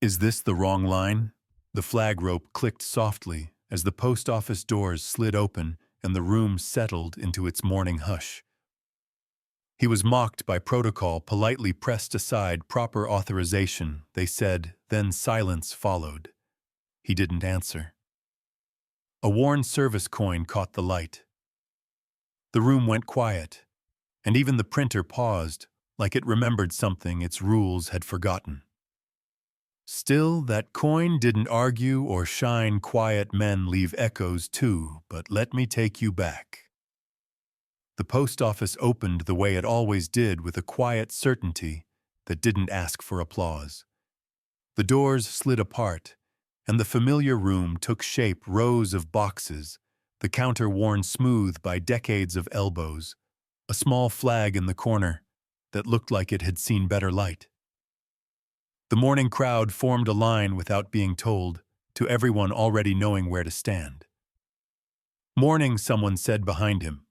Is this the wrong line? The flag rope clicked softly as the post office doors slid open and the room settled into its morning hush. He was mocked by protocol, politely pressed aside proper authorization, they said, then silence followed. He didn't answer. A worn service coin caught the light. The room went quiet, and even the printer paused, like it remembered something its rules had forgotten. Still, that coin didn't argue or shine. Quiet men leave echoes too, but let me take you back. The post office opened the way it always did, with a quiet certainty that didn't ask for applause. The doors slid apart, and the familiar room took shape. Rows of boxes, the counter worn smooth by decades of elbows, a small flag in the corner that looked like it had seen better light. The morning crowd formed a line without being told, to everyone already knowing where to stand. "Morning," someone said behind him.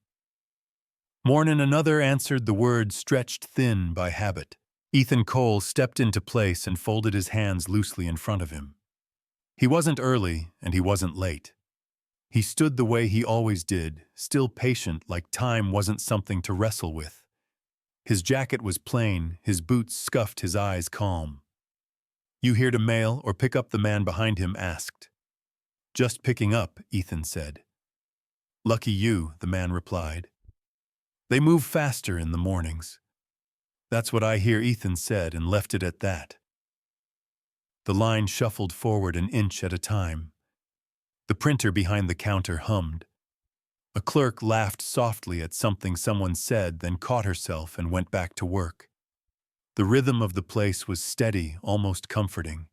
"Mornin'," another answered, the word stretched thin by habit. Ethan Cole stepped into place and folded his hands loosely in front of him. He wasn't early, and he wasn't late. He stood the way he always did, still patient, like time wasn't something to wrestle with. His jacket was plain, his boots scuffed, his eyes calm. "You here to mail or pick up?" the man behind him asked. "Just picking up," Ethan said. "Lucky you," the man replied. "They move faster in the mornings." "That's what I hear," Ethan said, and left it at that. The line shuffled forward an inch at a time. The printer behind the counter hummed. A clerk laughed softly at something someone said, then caught herself and went back to work. The rhythm of the place was steady, almost comforting.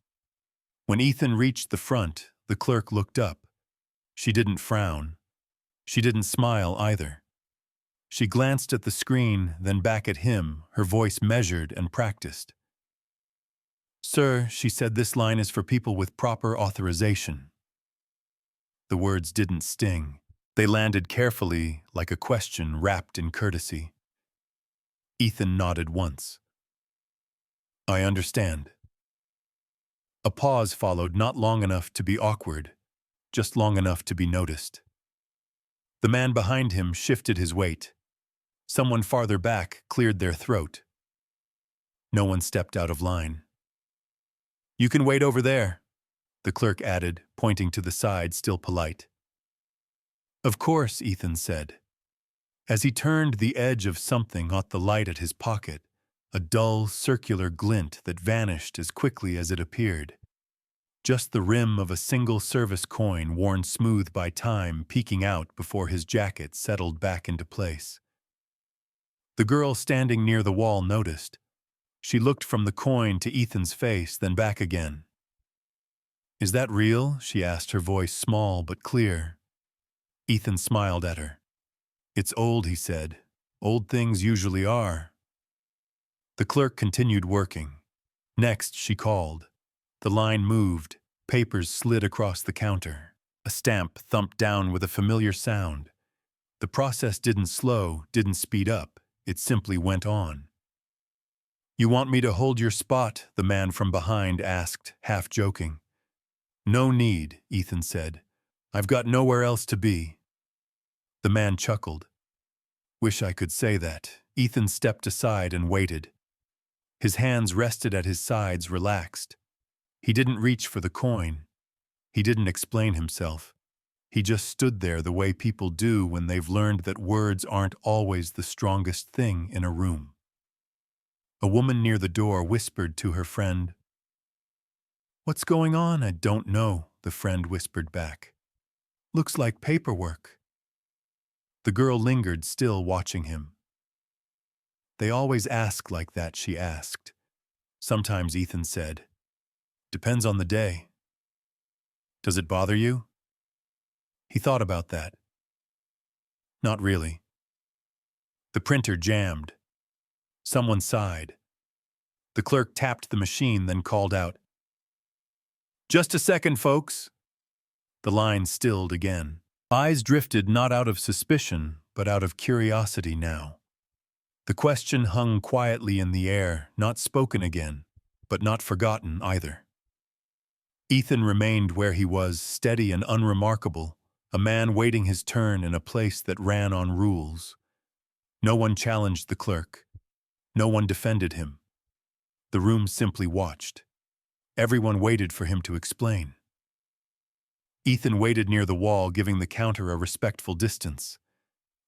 When Ethan reached the front, the clerk looked up. She didn't frown. She didn't smile either. She glanced at the screen, then back at him, her voice measured and practiced. "Sir," she said, "this line is for people with proper authorization." The words didn't sting. They landed carefully, like a question wrapped in courtesy. Ethan nodded once. "I understand." A pause followed, not long enough to be awkward, just long enough to be noticed. The man behind him shifted his weight. Someone farther back cleared their throat. No one stepped out of line. "You can wait over there," the clerk added, pointing to the side, still polite. "Of course," Ethan said. As he turned, the edge of something caught the light at his pocket, a dull, circular glint that vanished as quickly as it appeared. Just the rim of a single service coin, worn smooth by time, peeking out before his jacket settled back into place. The girl standing near the wall noticed. She looked from the coin to Ethan's face, then back again. "Is that real?" she asked, her voice small but clear. Ethan smiled at her. "It's old," he said. "Old things usually are." The clerk continued working. "Next," she called. The line moved. Papers slid across the counter. A stamp thumped down with a familiar sound. The process didn't slow, didn't speed up. It simply went on. "You want me to hold your spot?" the man from behind asked, half joking. "No need," Ethan said. "I've got nowhere else to be." The man chuckled. "Wish I could say that." Ethan stepped aside and waited. His hands rested at his sides, relaxed. He didn't reach for the coin. He didn't explain himself. He just stood there the way people do when they've learned that words aren't always the strongest thing in a room. A woman near the door whispered to her friend. "What's going on?" "I don't know," the friend whispered back. "Looks like paperwork." The girl lingered, still watching him. "They always ask like that," she asked. "Sometimes," Ethan said. "Depends on the day." "Does it bother you?" He thought about that. "Not really." The printer jammed. Someone sighed. The clerk tapped the machine, then called out, "Just a second, folks." The line stilled again. Eyes drifted, not out of suspicion, but out of curiosity now. The question hung quietly in the air, not spoken again, but not forgotten either. Ethan remained where he was, steady and unremarkable, a man waiting his turn in a place that ran on rules. No one challenged the clerk. No one defended him. The room simply watched. Everyone waited for him to explain. Ethan waited near the wall, giving the counter a respectful distance.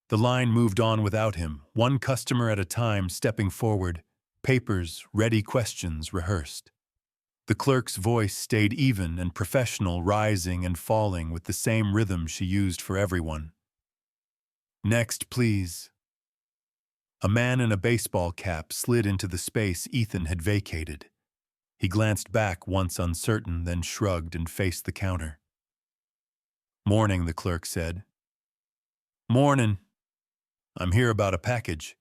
The line moved on without him, one customer at a time stepping forward, papers, ready, questions rehearsed. The clerk's voice stayed even and professional, rising and falling with the same rhythm she used for everyone. "Next, please." A man in a baseball cap slid into the space Ethan had vacated. He glanced back once uncertain, then shrugged and faced the counter. "Morning," the clerk said. "Morning. I'm here about a package."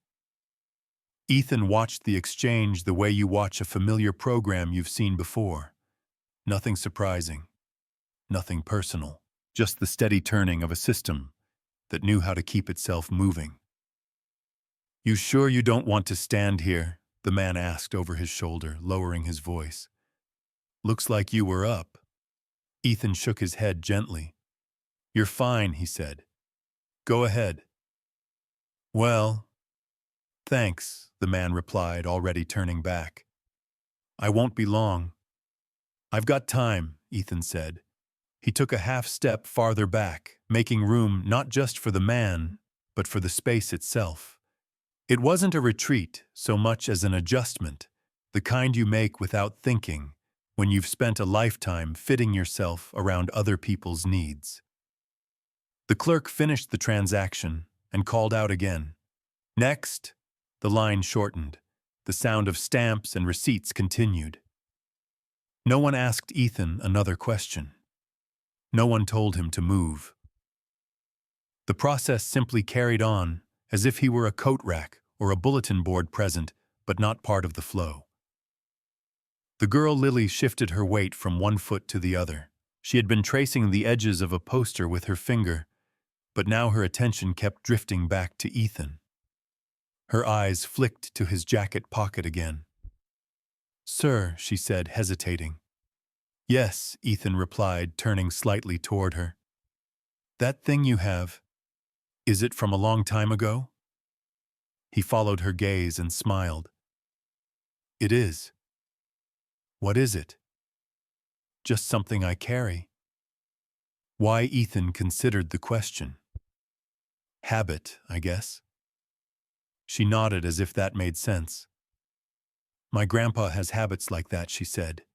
Ethan watched the exchange the way you watch a familiar program you've seen before. Nothing surprising. Nothing personal. Just the steady turning of a system that knew how to keep itself moving. "You sure you don't want to stand here?" the man asked over his shoulder, lowering his voice. "Looks like you were up." Ethan shook his head gently. "You're fine," he said. "Go ahead." "Well, thanks," the man replied, already turning back. "I won't be long." "I've got time," Ethan said. He took a half step farther back, making room not just for the man, but for the space itself. It wasn't a retreat so much as an adjustment, the kind you make without thinking, when you've spent a lifetime fitting yourself around other people's needs. The clerk finished the transaction and called out again. "Next." The line shortened. The sound of stamps and receipts continued. No one asked Ethan another question. No one told him to move. The process simply carried on, as if he were a coat rack or a bulletin board present, but not part of the flow. The girl Lily shifted her weight from one foot to the other. She had been tracing the edges of a poster with her finger, but now her attention kept drifting back to Ethan. Her eyes flicked to his jacket pocket again. "Sir," she said, hesitating. "Yes," Ethan replied, turning slightly toward her. "That thing you have, is it from a long time ago?" He followed her gaze and smiled. "It is." "What is it?" "Just something I carry." Why Ethan considered the question. "Habit, I guess." She nodded as if that made sense. "My grandpa has habits like that," she said.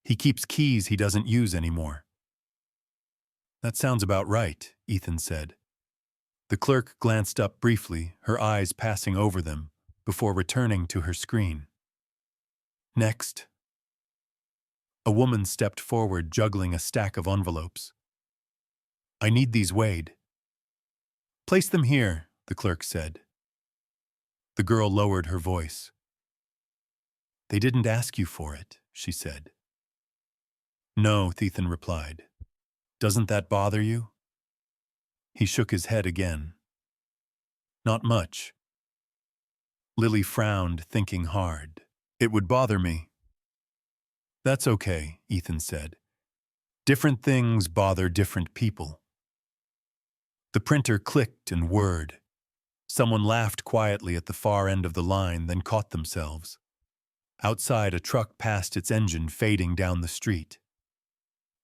"He keeps keys he doesn't use anymore." "That sounds about right," Ethan said. The clerk glanced up briefly, her eyes passing over them, before returning to her screen. "Next." A woman stepped forward, juggling a stack of envelopes. "I need these weighed." "Place them here," the clerk said. The girl lowered her voice. "They didn't ask you for it," she said. "No," Ethan replied. "Doesn't that bother you?" He shook his head again. "Not much." Lily frowned, thinking hard. "It would bother me." "That's okay," Ethan said. "Different things bother different people." The printer clicked and whirred. Someone laughed quietly at the far end of the line, then caught themselves. Outside, a truck passed its engine, fading down the street.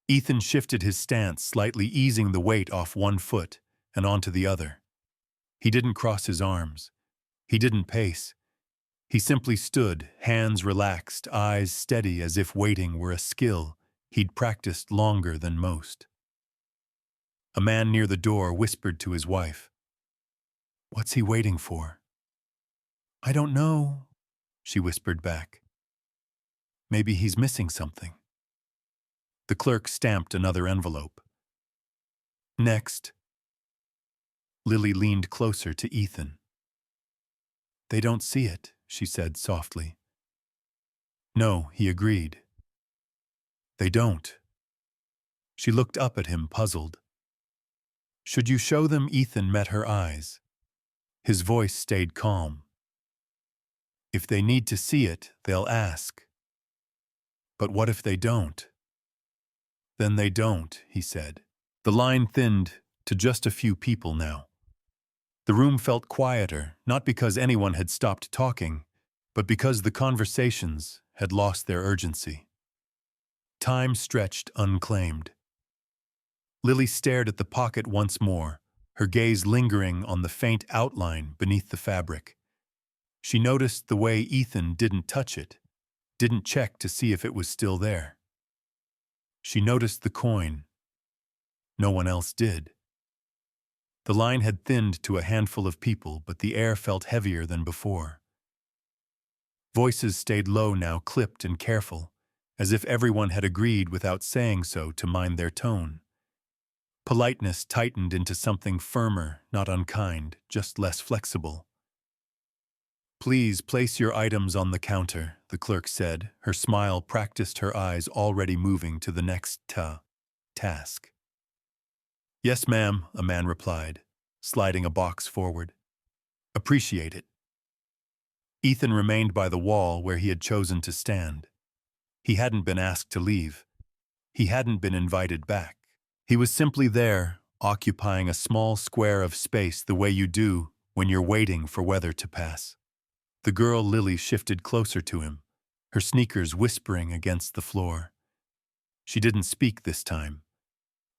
Ethan shifted his stance, slightly easing the weight off one foot and onto the other. He didn't cross his arms. He didn't pace. He simply stood, hands relaxed, eyes steady, as if waiting were a skill he'd practiced longer than most. A man near the door whispered to his wife. "What's he waiting for?" "I don't know," she whispered back. "Maybe he's missing something." The clerk stamped another envelope. "Next." Lily leaned closer to Ethan. "They don't see it," she said softly. "No," he agreed. "They don't." She looked up at him, puzzled. "Should you show them?" Ethan met her eyes. His voice stayed calm. "If they need to see it, they'll ask." "But what if they don't?" Then they don't, he said. The line thinned to just a few people now. The room felt quieter, not because anyone had stopped talking, but because the conversations had lost their urgency. Time stretched unclaimed. Lily stared at the pocket once more, her gaze lingering on the faint outline beneath the fabric. She noticed the way Ethan didn't touch it, didn't check to see if it was still there. She noticed the coin. No one else did. The line had thinned to a handful of people, but the air felt heavier than before. Voices stayed low now, clipped and careful, as if everyone had agreed without saying so to mind their tone. Politeness tightened into something firmer, not unkind, just less flexible. "Please place your items on the counter," the clerk said. Her smile practiced her eyes already moving to the next task. "Yes, ma'am," a man replied, sliding a box forward. "Appreciate it." Ethan remained by the wall where he had chosen to stand. He hadn't been asked to leave. He hadn't been invited back. He was simply there, occupying a small square of space the way you do when you're waiting for weather to pass. The girl Lily shifted closer to him, her sneakers whispering against the floor. She didn't speak this time.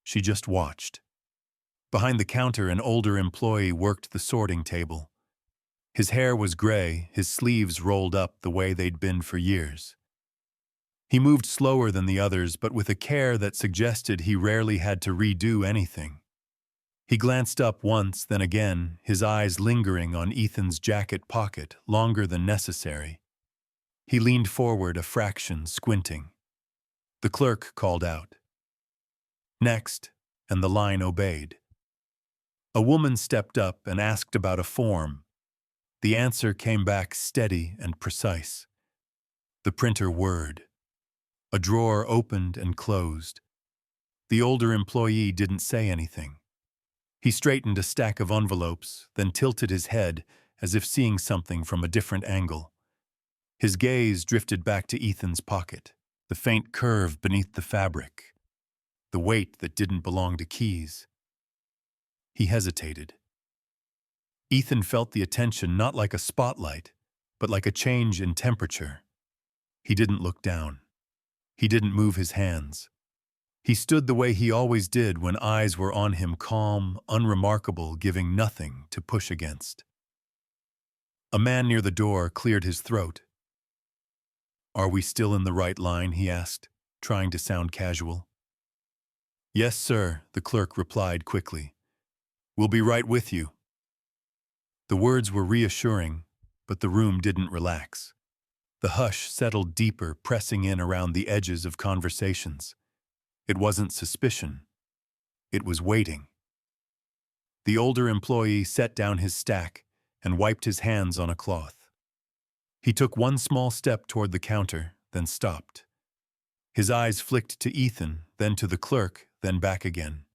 She just watched. Behind the counter, an older employee worked the sorting table. His hair was gray, his sleeves rolled up the way they'd been for years. He moved slower than the others, but with a care that suggested he rarely had to redo anything. He glanced up once, then again, his eyes lingering on Ethan's jacket pocket longer than necessary. He leaned forward a fraction, squinting. The clerk called out, "Next," and the line obeyed. A woman stepped up and asked about a form. The answer came back steady and precise. The printer whirred. A drawer opened and closed. The older employee didn't say anything. He straightened a stack of envelopes, then tilted his head as if seeing something from a different angle. His gaze drifted back to Ethan's pocket, the faint curve beneath the fabric, the weight that didn't belong to keys. He hesitated. Ethan felt the attention not like a spotlight, but like a change in temperature. He didn't look down. He didn't move his hands. He stood the way he always did when eyes were on him, calm, unremarkable, giving nothing to push against. A man near the door cleared his throat. "Are we still in the right line?" he asked, trying to sound casual. "Yes, sir," the clerk replied quickly. "We'll be right with you." The words were reassuring, but the room didn't relax. The hush settled deeper, pressing in around the edges of conversations. It wasn't suspicion. It was waiting. The older employee set down his stack and wiped his hands on a cloth. He took one small step toward the counter, then stopped. His eyes flicked to Ethan, then to the clerk, then back again.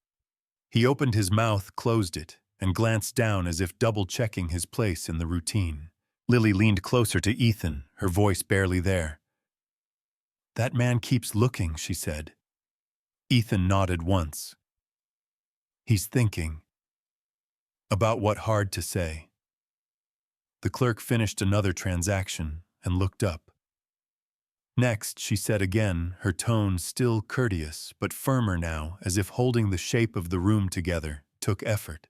He opened his mouth, closed it, and glanced down as if double-checking his place in the routine. Lily leaned closer to Ethan, her voice barely there. "That man keeps looking," she said. Ethan nodded once. "He's thinking." About what? Hard to say. The clerk finished another transaction and looked up. "Next," she said again, her tone still courteous, but firmer now, as if holding the shape of the room together took effort.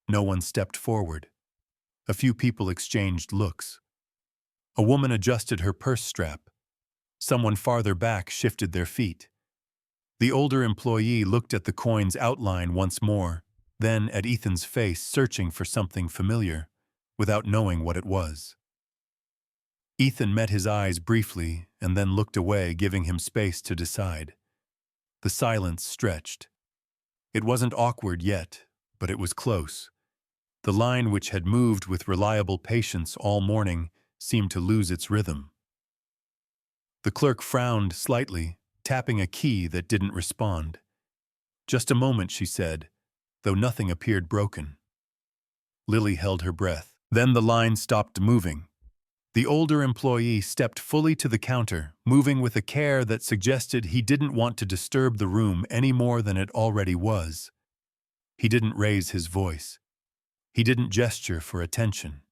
No one stepped forward. A few people exchanged looks. A woman adjusted her purse strap. Someone farther back shifted their feet. The older employee looked at the coin's outline once more, then at Ethan's face, searching for something familiar, without knowing what it was. Ethan met his eyes briefly and then looked away, giving him space to decide. The silence stretched. It wasn't awkward yet, but it was close. The line, which had moved with reliable patience all morning, seemed to lose its rhythm. The clerk frowned slightly, tapping a key that didn't respond. "Just a moment," she said, though nothing appeared broken. Lily held her breath. Then the line stopped moving. The older employee stepped fully to the counter, moving with a care that suggested he didn't want to disturb the room any more than it already was. He didn't raise his voice. He didn't gesture for attention.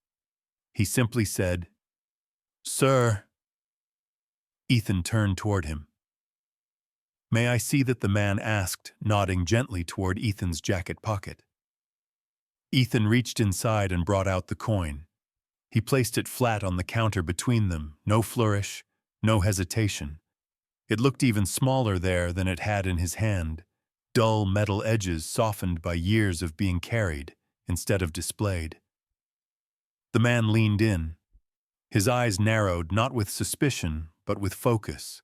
He simply said, "Sir." Ethan turned toward him. "May I see that?" the man asked, nodding gently toward Ethan's jacket pocket. Ethan reached inside and brought out the coin. He placed it flat on the counter between them, no flourish, no hesitation. It looked even smaller there than it had in his hand, dull metal edges softened by years of being carried instead of displayed. The man leaned in. His eyes narrowed not with suspicion, but with focus.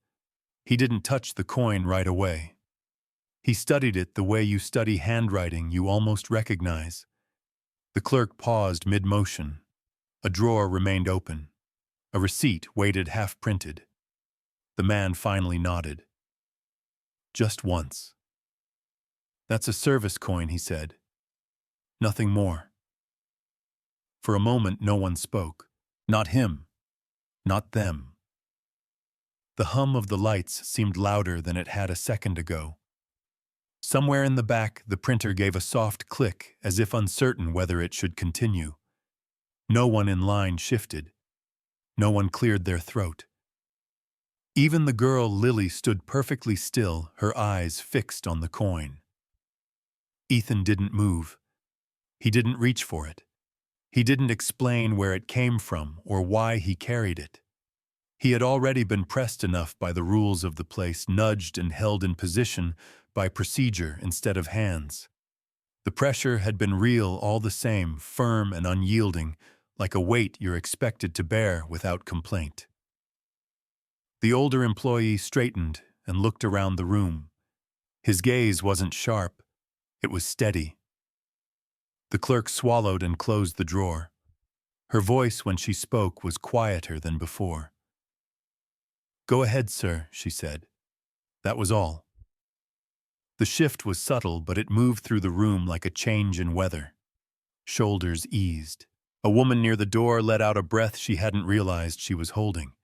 He didn't touch the coin right away. He studied it the way you study handwriting you almost recognize. The clerk paused mid-motion. A drawer remained open. A receipt waited half-printed. The man finally nodded. "Just once." "That's a service coin," he said. "Nothing more." For a moment no one spoke. Not him. Not them. The hum of the lights seemed louder than it had a second ago. Somewhere in the back, the printer gave a soft click, as if uncertain whether it should continue. No one in line shifted. No one cleared their throat. Even the girl Lily stood perfectly still, her eyes fixed on the coin. Ethan didn't move. He didn't reach for it. He didn't explain where it came from or why he carried it. He had already been pressed enough by the rules of the place, nudged and held in position by procedure instead of hands. The pressure had been real all the same, firm and unyielding, like a weight you're expected to bear without complaint. The older employee straightened and looked around the room. His gaze wasn't sharp. It was steady. The clerk swallowed and closed the drawer. Her voice when she spoke was quieter than before. "Go ahead, sir," she said. That was all. The shift was subtle, but it moved through the room like a change in weather. Shoulders eased. A woman near the door let out a breath she hadn't realized she was holding.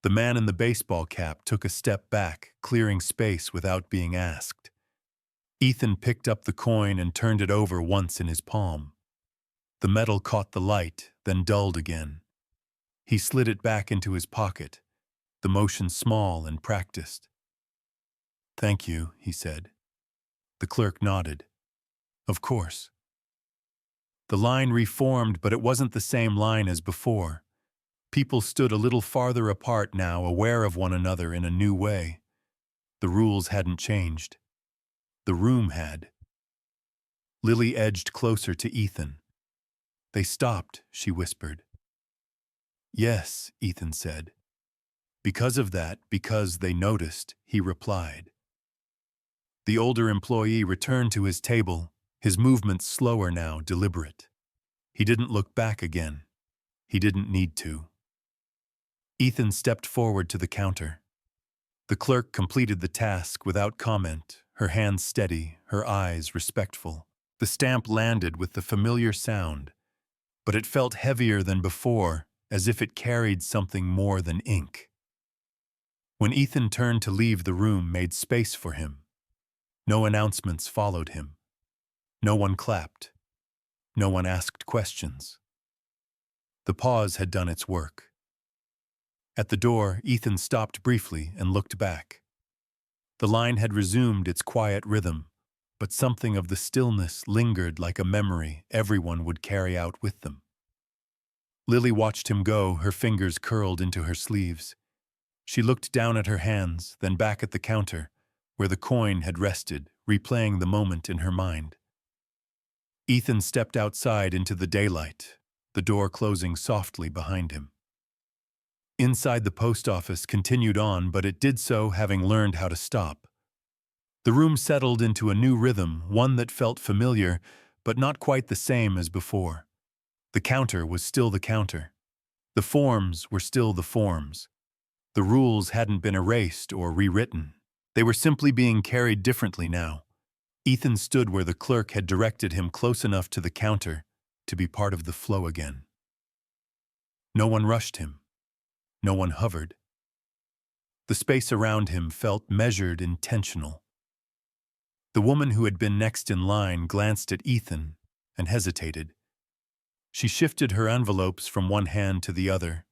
The man in the baseball cap took a step back, clearing space without being asked. Ethan picked up the coin and turned it over once in his palm. The metal caught the light, then dulled again. He slid it back into his pocket, the motion small and practiced. "Thank you," he said. The clerk nodded. "Of course." The line reformed, but it wasn't the same line as before. People stood a little farther apart now, aware of one another in a new way. The rules hadn't changed. The room had. Lily edged closer to Ethan. "They stopped," she whispered. "Yes," Ethan said. "Because of that, because they noticed," he replied. The older employee returned to his table, his movements slower now, deliberate. He didn't look back again. He didn't need to. Ethan stepped forward to the counter. The clerk completed the task without comment, her hands steady, her eyes respectful. The stamp landed with the familiar sound, but it felt heavier than before, as if it carried something more than ink. When Ethan turned to leave, the room made space for him. No announcements followed him. No one clapped. No one asked questions. The pause had done its work. At the door, Ethan stopped briefly and looked back. The line had resumed its quiet rhythm, but something of the stillness lingered like a memory everyone would carry out with them. Lily watched him go, her fingers curled into her sleeves. She looked down at her hands, then back at the counter, where the coin had rested, replaying the moment in her mind. Ethan stepped outside into the daylight, the door closing softly behind him. Inside, the post office continued on, but it did so having learned how to stop. The room settled into a new rhythm, one that felt familiar, but not quite the same as before. The counter was still the counter. The forms were still the forms. The rules hadn't been erased or rewritten. They were simply being carried differently now. Ethan stood where the clerk had directed him, close enough to the counter to be part of the flow again. No one rushed him. No one hovered. The space around him felt measured, intentional. The woman who had been next in line glanced at Ethan and hesitated. She shifted her envelopes from one hand to the other,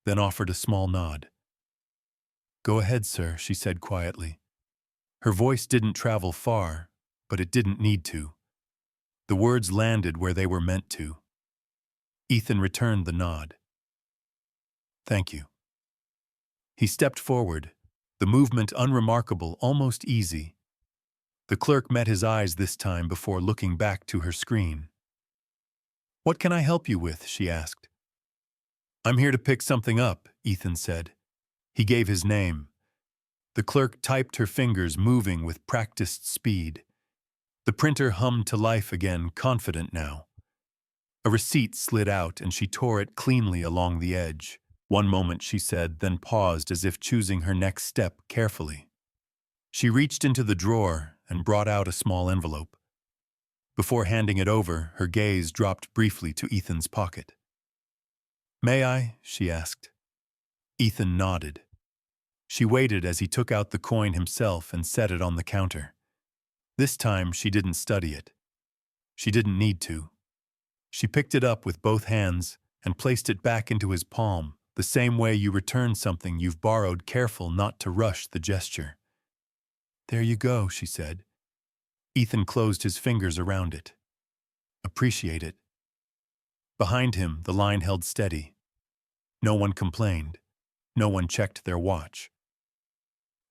then offered a small nod. "Go ahead, sir," she said quietly. Her voice didn't travel far, but it didn't need to. The words landed where they were meant to. Ethan returned the nod. "Thank you." He stepped forward, the movement unremarkable, almost easy. The clerk met his eyes this time before looking back to her screen. "What can I help you with?" she asked. "I'm here to pick something up," Ethan said. He gave his name. The clerk typed, her fingers moving with practiced speed. The printer hummed to life again, confident now. A receipt slid out and she tore it cleanly along the edge. "One moment," she said, then paused as if choosing her next step carefully. She reached into the drawer and brought out a small envelope. Before handing it over, her gaze dropped briefly to Ethan's pocket. "May I?" she asked. Ethan nodded. She waited as he took out the coin himself and set it on the counter. This time she didn't study it. She didn't need to. She picked it up with both hands and placed it back into his palm, the same way you return something you've borrowed, careful not to rush the gesture. "There you go," she said. Ethan closed his fingers around it. "Appreciate it." Behind him, the line held steady. No one complained. No one checked their watch.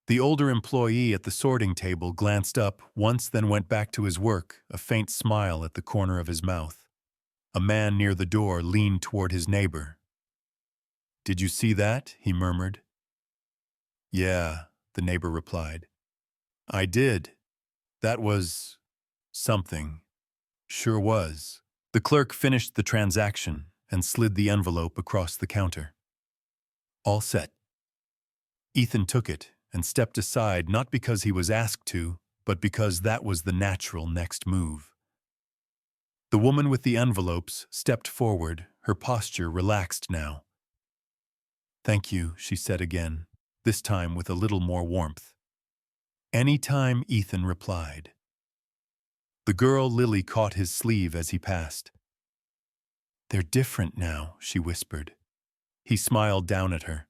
The older employee at the sorting table glanced up once, then went back to his work, a faint smile at the corner of his mouth. A man near the door leaned toward his neighbor. "Did you see that?" he murmured. "Yeah," the neighbor replied. "I did. That was something. Sure was." The clerk finished the transaction and slid the envelope across the counter. "All set." Ethan took it and stepped aside, not because he was asked to, but because that was the natural next move. The woman with the envelopes stepped forward, her posture relaxed now. "Thank you," she said again, this time with a little more warmth. "Any time," Ethan replied. The girl Lily caught his sleeve as he passed. "They're different now," she whispered. He smiled down at her.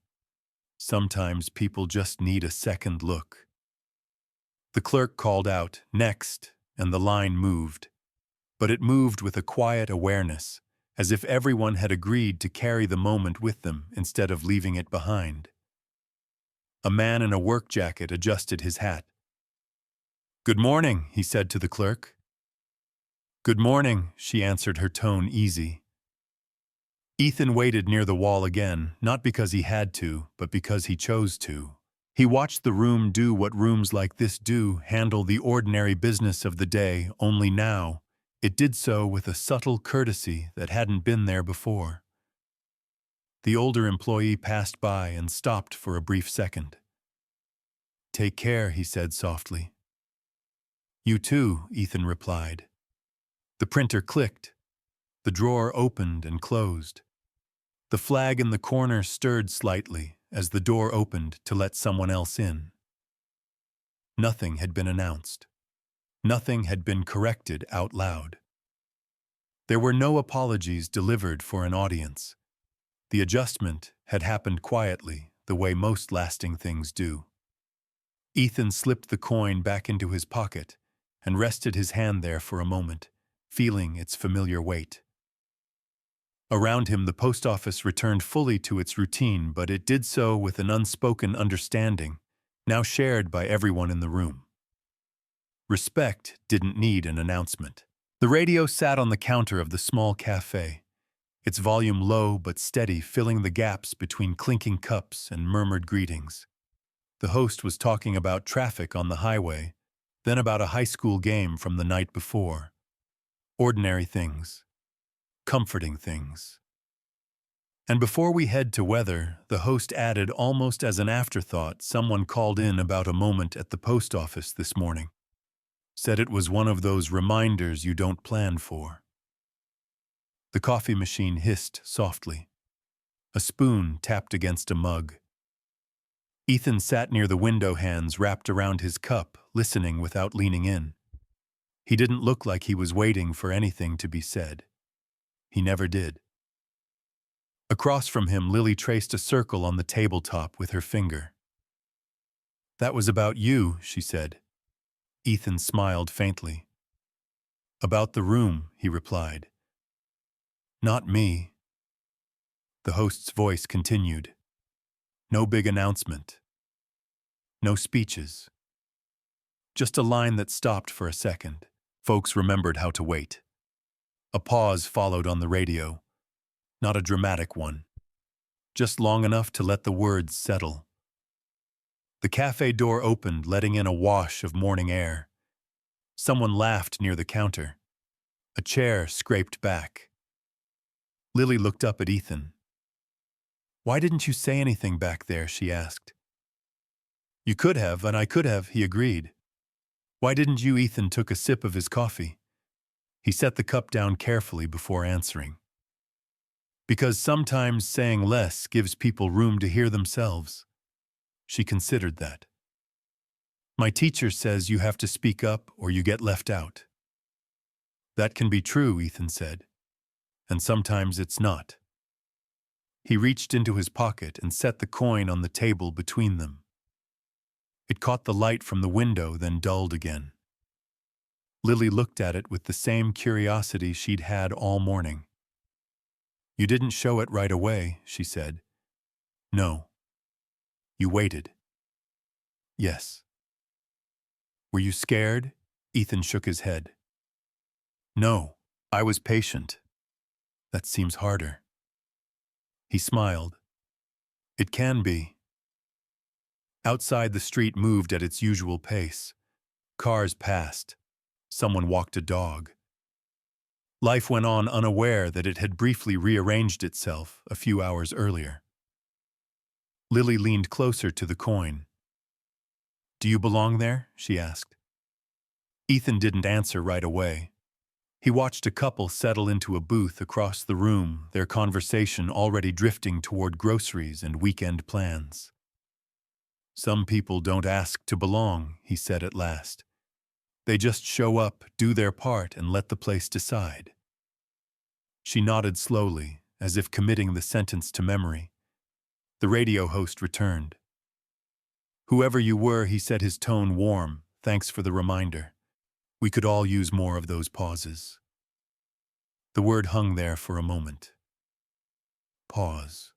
"Sometimes people just need a second look." The clerk called out, "Next," and the line moved. But it moved with a quiet awareness, as if everyone had agreed to carry the moment with them instead of leaving it behind. A man in a work jacket adjusted his hat. "Good morning," he said to the clerk. "Good morning," she answered, her tone easy. Ethan waited near the wall again, not because he had to, but because he chose to. He watched the room do what rooms like this do, handle the ordinary business of the day, only now it did so with a subtle courtesy that hadn't been there before. The older employee passed by and stopped for a brief second. "Take care," he said softly. "You too," Ethan replied. The printer clicked. The drawer opened and closed. The flag in the corner stirred slightly as the door opened to let someone else in. Nothing had been announced. Nothing had been corrected out loud. There were no apologies delivered for an audience. The adjustment had happened quietly, the way most lasting things do. Ethan slipped the coin back into his pocket and rested his hand there for a moment, feeling its familiar weight. Around him, the post office returned fully to its routine, but it did so with an unspoken understanding, now shared by everyone in the room. Respect didn't need an announcement. The radio sat on the counter of the small cafe, its volume low but steady, filling the gaps between clinking cups and murmured greetings. The host was talking about traffic on the highway, then about a high school game from the night before. Ordinary things. Comforting things. And before we head to weather, the host added almost as an afterthought, someone called in about a moment at the post office this morning. Said it was one of those reminders you don't plan for. The coffee machine hissed softly. A spoon tapped against a mug. Ethan sat near the window, hands wrapped around his cup, listening without leaning in. He didn't look like he was waiting for anything to be said. He never did. Across from him, Lily traced a circle on the tabletop with her finger. "That was about you," she said. Ethan smiled faintly. "About the room," he replied. "Not me." The host's voice continued. No big announcement. No speeches. Just a line that stopped for a second. Folks remembered how to wait. A pause followed on the radio. Not a dramatic one. Just long enough to let the words settle. The cafe door opened, letting in a wash of morning air. Someone laughed near the counter. A chair scraped back. Lily looked up at Ethan. "Why didn't you say anything back there?" she asked. "You could have, and I could have," he agreed. "Why didn't you?" Ethan took a sip of his coffee. He set the cup down carefully before answering. "Because sometimes saying less gives people room to hear themselves." She considered that. "My teacher says you have to speak up or you get left out." "That can be true," Ethan said. "And sometimes it's not." He reached into his pocket and set the coin on the table between them. It caught the light from the window, then dulled again. Lily looked at it with the same curiosity she'd had all morning. "You didn't show it right away," she said. "No." "You waited." "Yes." "Were you scared?" Ethan shook his head. "No, I was patient." "That seems harder." He smiled. "It can be." Outside, the street moved at its usual pace. Cars passed. Someone walked a dog. Life went on, unaware that it had briefly rearranged itself a few hours earlier. Lily leaned closer to the coin. "Do you belong there?" she asked. Ethan didn't answer right away. He watched a couple settle into a booth across the room, their conversation already drifting toward groceries and weekend plans. "Some people don't ask to belong," he said at last. "They just show up, do their part, and let the place decide." She nodded slowly, as if committing the sentence to memory. The radio host returned. "Whoever you were," he said, his tone warm, "thanks for the reminder. We could all use more of those pauses." The word hung there for a moment. Pause.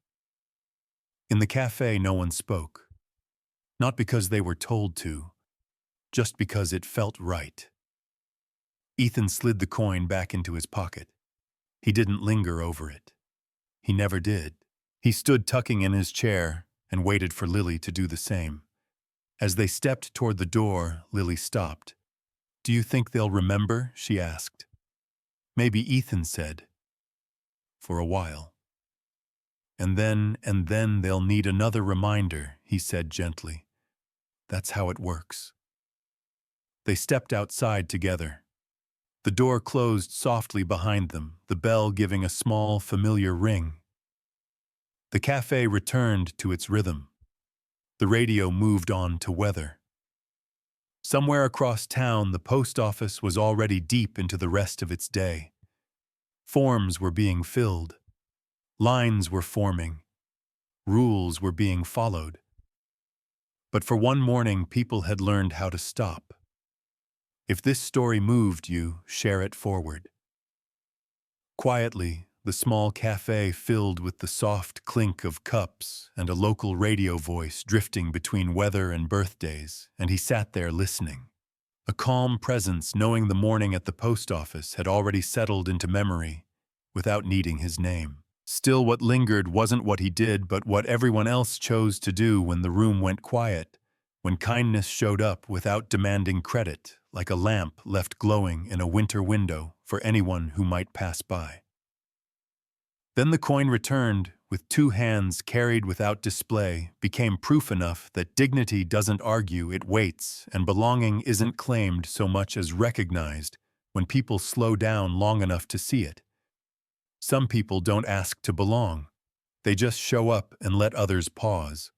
In the cafe, no one spoke. Not because they were told to, just because it felt right. Ethan slid the coin back into his pocket. He didn't linger over it. He never did. He stood tucking in his chair and waited for Lily to do the same. As they stepped toward the door, Lily stopped. "Do you think they'll remember?" she asked. "Maybe," Ethan said. "For a while." And then they'll need another reminder," he said gently. "That's how it works." They stepped outside together. The door closed softly behind them, the bell giving a small, familiar ring. The cafe returned to its rhythm. The radio moved on to weather. Somewhere across town, the post office was already deep into the rest of its day. Forms were being filled. Lines were forming. Rules were being followed. But for one morning, people had learned how to stop. If this story moved you, share it forward. Quietly, the small cafe filled with the soft clink of cups and a local radio voice drifting between weather and birthdays, and he sat there listening. A calm presence, knowing the morning at the post office had already settled into memory without needing his name. Still, what lingered wasn't what he did, but what everyone else chose to do when the room went quiet, when kindness showed up without demanding credit, like a lamp left glowing in a winter window for anyone who might pass by. Then the coin returned, with two hands carried without display, became proof enough that dignity doesn't argue, it waits, and belonging isn't claimed so much as recognized when people slow down long enough to see it. Some people don't ask to belong. They just show up and let others pause.